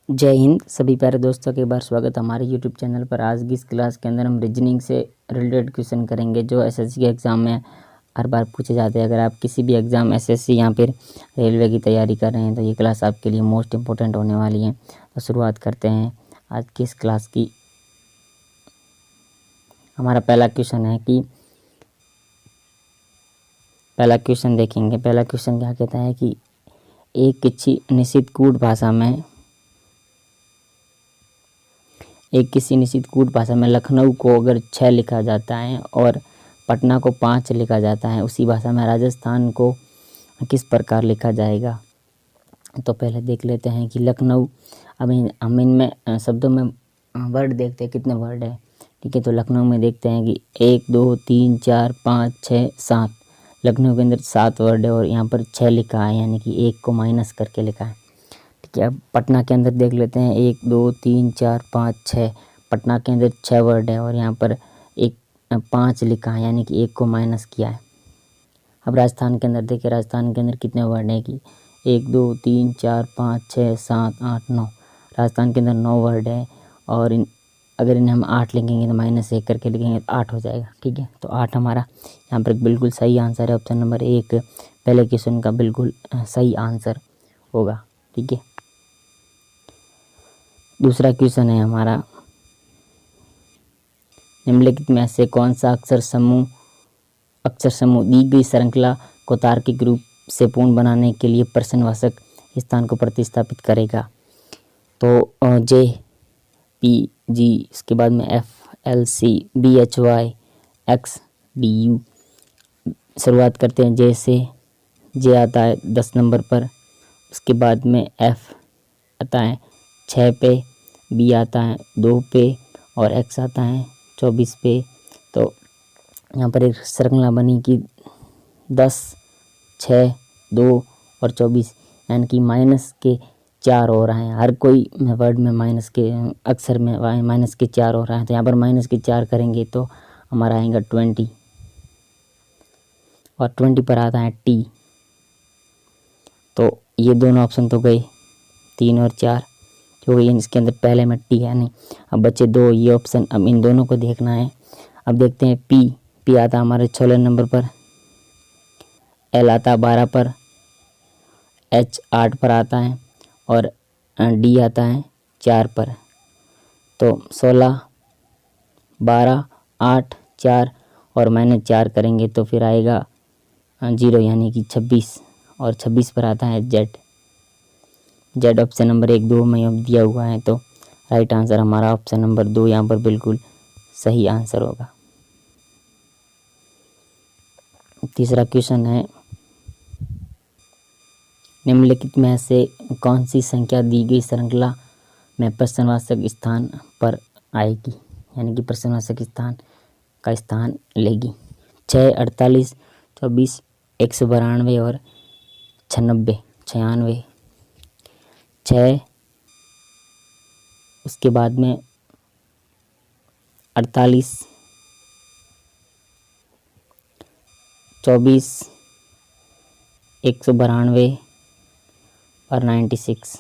जय हिंद सभी प्यारे दोस्तों के एक बार स्वागत हमारे यूट्यूब चैनल पर। आज की इस क्लास के अंदर हम रीजनिंग से रिलेटेड क्वेश्चन करेंगे जो एसएससी के एग्ज़ाम में हर बार पूछे जाते हैं। अगर आप किसी भी एग्ज़ाम एसएससी या फिर रेलवे की तैयारी कर रहे हैं तो ये क्लास आपके लिए मोस्ट इम्पोर्टेंट होने वाली है। तो शुरुआत करते हैं आज की इस क्लास की। हमारा पहला क्वेश्चन है कि पहला क्वेश्चन देखेंगे। पहला क्वेश्चन क्या कहता है कि एक किसी निश्चित कूट भाषा में लखनऊ को अगर 6 लिखा जाता है और पटना को 5 लिखा जाता है, उसी भाषा में राजस्थान को किस प्रकार लिखा जाएगा। तो पहले देख लेते हैं कि लखनऊ, अब हम इनमें शब्दों में वर्ड देखते हैं कितने वर्ड है। ठीक है, तो लखनऊ में देखते हैं कि 1 2 3 4 5 6 7, लखनऊ के अंदर 7 वर्ड है और यहाँ पर 6 लिखा है, यानी कि 1 को माइनस करके लिखा है। ठीक है, अब पटना के अंदर देख लेते हैं 1 2 3 4 5 6, पटना के अंदर 6 वर्ड है और यहाँ पर 5 लिखा है, यानी कि 1 को माइनस किया है। अब राजस्थान के अंदर देखिए, राजस्थान के अंदर कितने वर्ड हैं कि 1 2 3 4 5 6 7 8 9, राजस्थान के अंदर 9 वर्ड है और अगर इन्हें हम 8 लिखेंगे तो -1 करके लिखेंगे तो 8 हो जाएगा। ठीक है, तो 8 हमारा यहाँ पर बिल्कुल सही आंसर है। ऑप्शन नंबर 1 पहले क्वेश्चन का बिल्कुल सही आंसर होगा। ठीक है, दूसरा क्वेश्चन है हमारा, निम्नलिखित में से कौन सा अक्षर समूह दी गई श्रृंखला को तार्किक रूप से पूर्ण बनाने के लिए प्रश्नवाचक स्थान को प्रतिस्थापित करेगा। तो जे पी जी, इसके बाद में F L C B H Y X D U. शुरुआत करते हैं जे से। जे आता है 10 नंबर पर, उसके बाद में एफ आता है 6 पे, बी आता है 2 पे और एक्स आता है 24 पे। तो यहाँ पर एक श्रृंखला बनी कि 10 6 2 और 24, यानी कि माइनस के 4 हो रहे हैं। हर कोई वर्ड में माइनस के अक्षर में माइनस के 4 हो रहा है, तो यहाँ पर माइनस के 4 करेंगे तो हमारा आएगा 20 और 20 पर आता है टी। तो ये दोनों ऑप्शन तो गए 3 और 4, जो इसके अंदर पहले में टी है नहीं। अब बचे 2, ये ऑप्शन, अब इन दोनों को देखना है। अब देखते हैं पी आता हमारे 16 नंबर पर, एल आता 12 पर, एच 8 पर आता है और डी आता है 4 पर। तो 16 12 8 4 और -4 करेंगे तो फिर आएगा 0, यानी कि 26 और 26 पर आता है जेड ऑप्शन नंबर 1 2 में अब दिया हुआ है। तो राइट आंसर हमारा ऑप्शन नंबर 2 यहाँ पर बिल्कुल सही आंसर होगा। तीसरा क्वेश्चन है, निम्नलिखित में से कौन सी संख्या दी गई श्रृंखला में प्रश्नवाचक स्थान पर आएगी, यानी कि प्रश्नवाचक स्थान का स्थान लेगी। 6 48 24 192 और 96 6, उसके बाद में 48 24 192 और 96।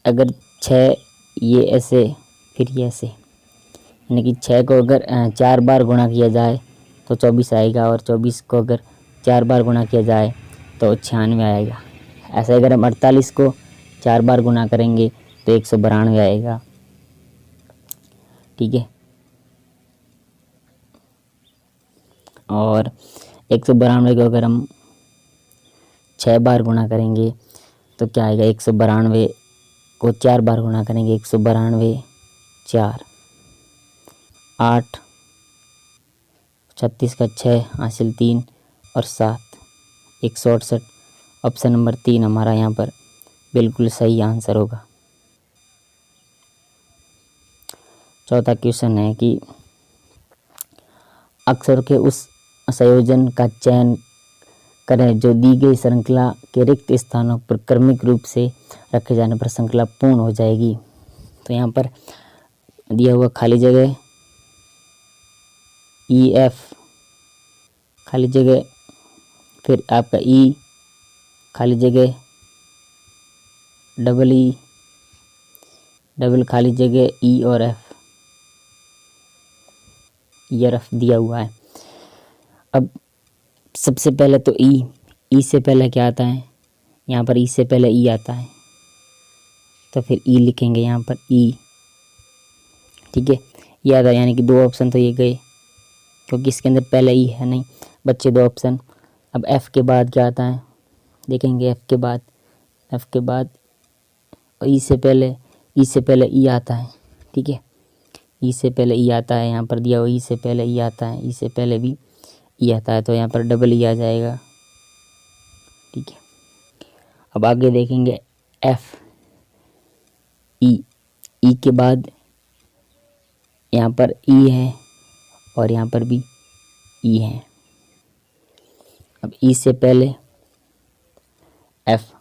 अगर 6 ये ऐसे फिर ये ऐसे, यानी कि 6 को अगर 4 बार गुणा किया जाए तो 24 आएगा और 24 को अगर 4 बार गुणा किया जाए तो 96 आएगा। ऐसे अगर हम 48 को 4 बार गुणा करेंगे तो 192 आएगा। ठीक है, और 192 को अगर हम 6 बार गुणा करेंगे तो क्या आएगा, 192 को 4 बार गुणा करेंगे 192 4 8 36 का 6 हासिल 3 और 7 168। ऑप्शन नंबर 3 हमारा यहाँ पर बिल्कुल सही आंसर होगा। चौथा क्वेश्चन है कि अक्षर के उस संयोजन का चयन करें जो दी गई श्रृंखला के रिक्त स्थानों पर क्रमिक रूप से रखे जाने पर श्रृंखला पूर्ण हो जाएगी। तो यहाँ पर दिया हुआ खाली जगह ई एफ, खाली जगह, फिर आपका ई, खाली जगह डबल ई, डबल खाली जगह ई और एफ, ई और एफ दिया हुआ है। अब सबसे पहले तो ई से पहले क्या आता है, यहाँ पर ई से पहले ई आता है, तो फिर ई लिखेंगे यहाँ पर ई, ठीक है। ये आता है, यानी कि 2 ऑप्शन तो ये गए, क्योंकि इसके अंदर पहले ई है नहीं, बच्चे 2 ऑप्शन। अब एफ़ के बाद क्या आता है, देखेंगे एफ़ के बाद ई से पहले ई आता है, ठीक है। ई से पहले ई आता है, यहाँ पर दिया हुआ ई से पहले ई आता है, ई से पहले भी ई आता है, तो यहाँ पर डबल ई आ जाएगा, ठीक है। अब आगे देखेंगे एफ, ई के बाद यहाँ पर ई है और यहाँ पर भी ई है। अब ई से पहले एफ,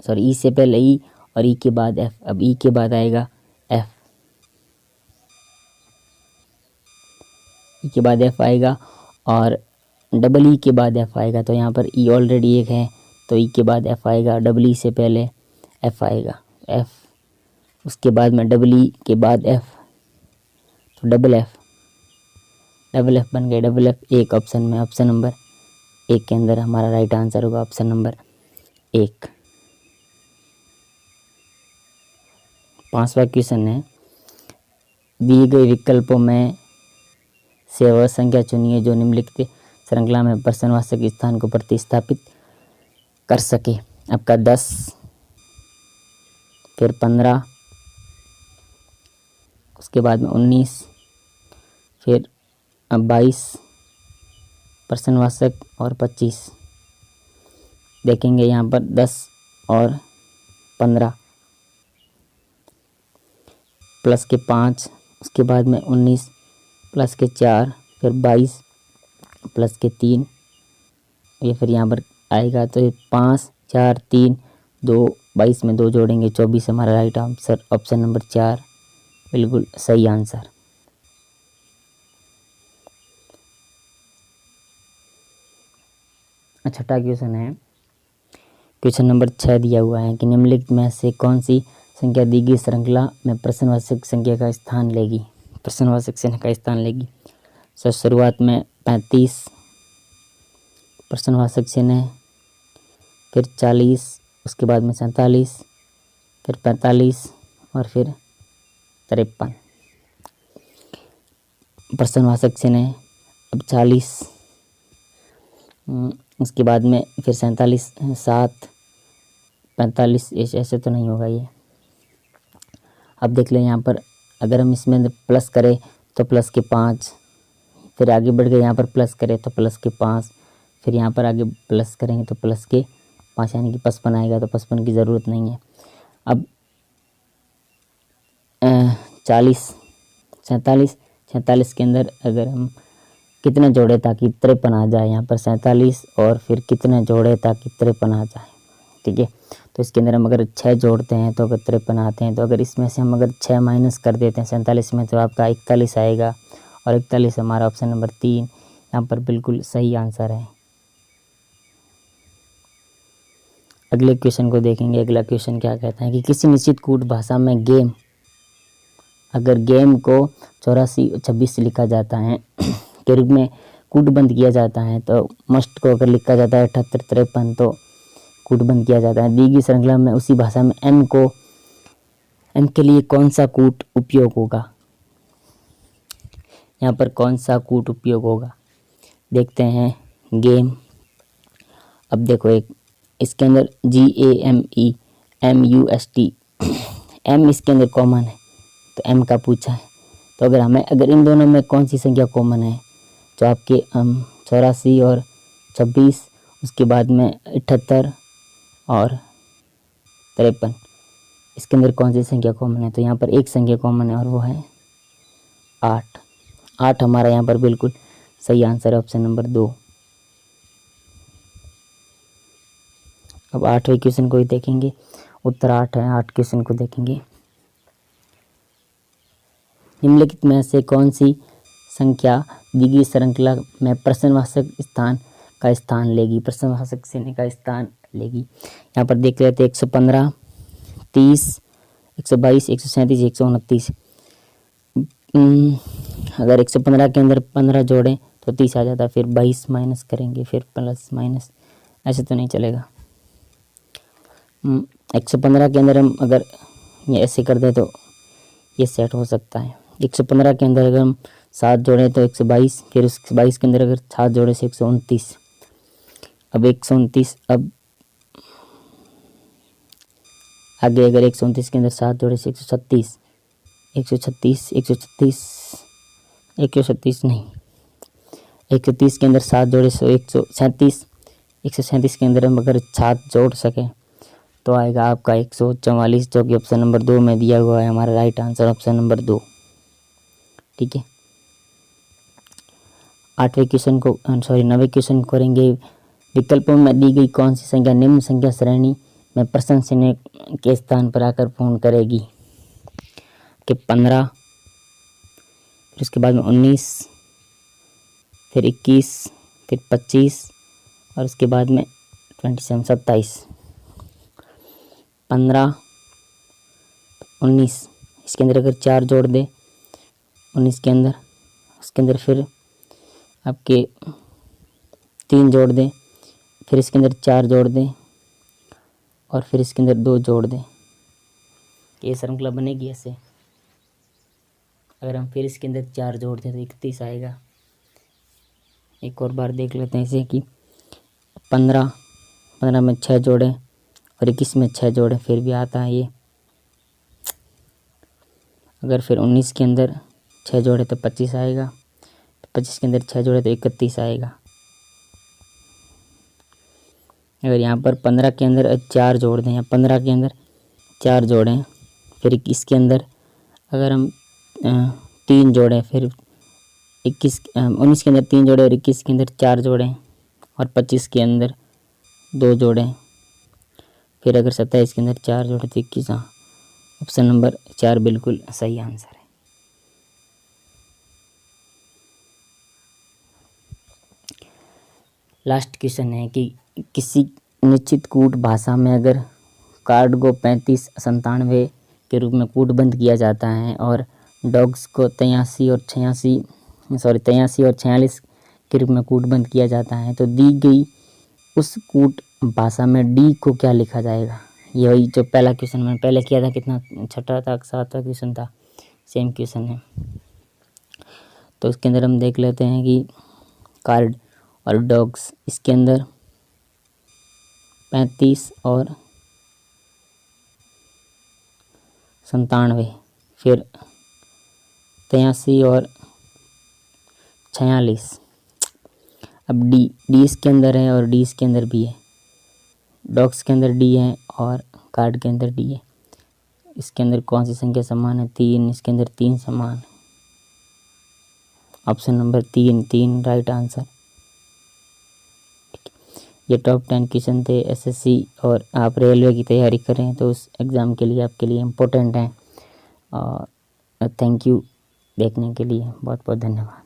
सॉरी ई से पहले ई और ई के बाद एफ। अब ई के बाद आएगा एफ, ई के बाद एफ आएगा और डबल ई के बाद एफ आएगा, तो यहाँ पर ई ऑलरेडी एक है, तो ई के बाद एफ आएगा, डबल ई से पहले एफ आएगा, एफ, उसके बाद में डबल ई के बाद एफ, तो डबल एफ बन गए। डबल एफ एक ऑप्शन में, ऑप्शन नंबर 1 के अंदर हमारा राइट आंसर होगा ऑप्शन नंबर 1। 5वां क्वेश्चन है, दिए गए विकल्पों में से वह संख्या चुनिए जो निम्नलिखित श्रृंखला में प्रश्नवाचक स्थान को प्रतिस्थापित कर सके। आपका 10, फिर 15, उसके बाद में 19, फिर 22 प्रश्नवाचक और 25। देखेंगे यहाँ पर 10 और 15 प्लस के 5, उसके बाद में 19 प्लस के 4, फिर 22 प्लस के 3, ये फिर यहाँ पर आएगा, तो ये 5, 4, 3, 2, 22 में 2 जोड़ेंगे 24 हमारा राइट आंसर ऑप्शन नंबर 4 बिल्कुल सही आंसर। छठा क्वेश्चन है, क्वेश्चन नंबर 6 दिया हुआ है कि निम्नलिखित में से कौन सी संख्या दी गई श्रृंखला में प्रश्नवाचक संख्या का स्थान लेगी, प्रश्नवाचक संख्या का स्थान लेगी। सर शुरुआत में 35 प्रश्नवाचक चिन्ह है, फिर 40, उसके बाद में 47, फिर 45 और फिर 53 प्रश्नवाचक चिन्ह है। अब 40, उसके बाद में फिर 47, 7, 45, ऐसे तो नहीं होगा ये। अब देख लें यहाँ पर, अगर हम इसमें प्लस करें तो प्लस के 5, फिर आगे बढ़ गए यहाँ पर प्लस करें तो प्लस के 5, फिर यहाँ पर आगे प्लस करेंगे तो प्लस के 5, यानी कि 55 आएगा, तो 55 की ज़रूरत नहीं है। अब 40, 47 के अंदर अगर हम कितना जोड़े ताकि 53 आ जाए, यहाँ पर 47 और फिर कितना जोड़े ताकि 53 आ जाए, ठीक है। तो इसके अंदर हम अगर 6 जोड़ते हैं तो अगर 53 आते हैं, तो अगर इसमें से हम अगर 6 माइनस कर देते हैं 47 में, तो आपका 41 आएगा, और 41 हमारा ऑप्शन नंबर 3 यहाँ पर बिल्कुल सही आंसर है। अगले क्वेश्चन को देखेंगे। अगला क्वेश्चन क्या कहता है कि किसी निश्चित कूट भाषा में गेम, अगर गेम को 84-26 लिखा जाता है के रूप में कूटबंद किया जाता है, तो मस्ट को अगर लिखा जाता है 78-53, तो कूटबंद किया जाता है। दी गई श्रृंखला में उसी भाषा में एम के लिए कौन सा कूट उपयोग होगा, यहाँ पर कौन सा कूट उपयोग होगा, देखते हैं गेम। अब देखो, एक इसके अंदर GAME MUST, एम इसके अंदर कॉमन है, तो एम का पूछा है। तो अगर इन दोनों में कौन सी संख्या कॉमन है, तो आपके 84 और 26, उसके बाद में 78 और 53, इसके अंदर कौन सी संख्या कॉमन है, तो यहाँ पर एक संख्या कॉमन है और वो है 8। 8 हमारा यहाँ पर बिल्कुल सही आंसर है ऑप्शन नंबर 2। अब 8वें क्वेश्चन को ही देखेंगे, उत्तर 8 है। 8 क्वेश्चन को देखेंगे, निम्नलिखित में से कौन सी संख्या दी गई श्रृंखला में प्रश्नवाचक स्थान का स्थान लेगी, प्रश्नवाचक चिन्ह का स्थान लेगी। यहाँ पर देख लेते 115, 30, 122, 137, 129। अगर 115 के अंदर 15 जोड़ें तो 30 आ जाता, फिर 22 माइनस करेंगे, फिर प्लस माइनस, ऐसे तो नहीं चलेगा। 115 के अंदर हम अगर ये ऐसे कर दें तो ये सेट हो सकता है। 115 के अंदर अगर हम 7 जोड़ें तो 122, फिर उस 22 के अंदर अगर 7 जोड़े से 129। अब 129, अब आगे अगर 129 के अंदर 7 जोड़े से 136, 136, 136, 136 नहीं, 130 के अंदर 7 जोड़े से 137, 137 के अंदर हम अगर 7 जोड़ सकें तो आएगा आपका 144, जो कि ऑप्शन नंबर 2 में दिया हुआ है। हमारा राइट आंसर ऑप्शन नंबर 2। ठीक है, 9वें क्वेश्चन करेंगे। विकल्पों में दी गई कौन सी संख्या निम्न संख्या श्रेणी में प्रश्न चिन्ह के स्थान पर आकर पूर्ण करेगी? कि 15, फिर उसके बाद में 19, फिर 21, फिर 25 और उसके बाद में 27। 15, 19, इसके अंदर अगर 4 जोड़ दे 19 के अंदर, उसके अंदर फिर आपके 3 जोड़ दें, फिर इसके अंदर 4 जोड़ दें और फिर इसके अंदर 2 जोड़ दें, ये श्रृंखला बनेगी ऐसे। अगर हम फिर इसके अंदर 4 जोड़ दें तो 31 आएगा। एक और बार देख लेते हैं इसे कि 15 में 6 जोड़ें और 21 में 6 जोड़ें, फिर भी आता है ये। अगर फिर 19 के अंदर 6 जोड़े तो 25 आएगा, 25 के अंदर 6 जोड़े तो 31 आएगा। अगर यहाँ पर 15 के अंदर 4 जोड़ दें, या 15 के अंदर 4 जोड़ें, फिर 21 के अंदर अगर हम 3 जोड़ें, फिर 19 के अंदर 3 जोड़े और 21 के अंदर 4 जोड़ें और 25 के अंदर 2 जोड़ें, फिर अगर 27 के अंदर 4 जोड़े तो 21। हाँ, ऑप्शन नंबर 4 बिल्कुल सही आंसर है। लास्ट क्वेश्चन है कि किसी निश्चित कूट भाषा में अगर कार्ड को 35 97 के रूप में कूटबंद किया जाता है और डॉग्स को 83 और 46 के रूप में कूटबंद किया जाता है, तो दी गई उस कूट भाषा में डी को क्या लिखा जाएगा? यही जो पहला क्वेश्चन मैंने पहले किया था, कितना 6वां था 7वां क्वेश्चन था, सेम क्वेश्चन है। तो इसके अंदर हम देख लेते हैं कि कार्ड और डॉग्स, इसके अंदर 35 और 97, फिर 83 और 46। अब डी इसके अंदर है और डी इसके अंदर भी है। डॉग्स के अंदर डी है और कार्ड के अंदर डी है। इसके अंदर कौन सी संख्या समान है? 3। इसके अंदर 3 समान है। Option number 3 right answer. ये टॉप 10 क्वेश्चन थे एसएससी, और आप रेलवे की तैयारी करें तो उस एग्ज़ाम के लिए आपके लिए इम्पोर्टेंट हैं। और थैंक यू देखने के लिए, बहुत बहुत धन्यवाद।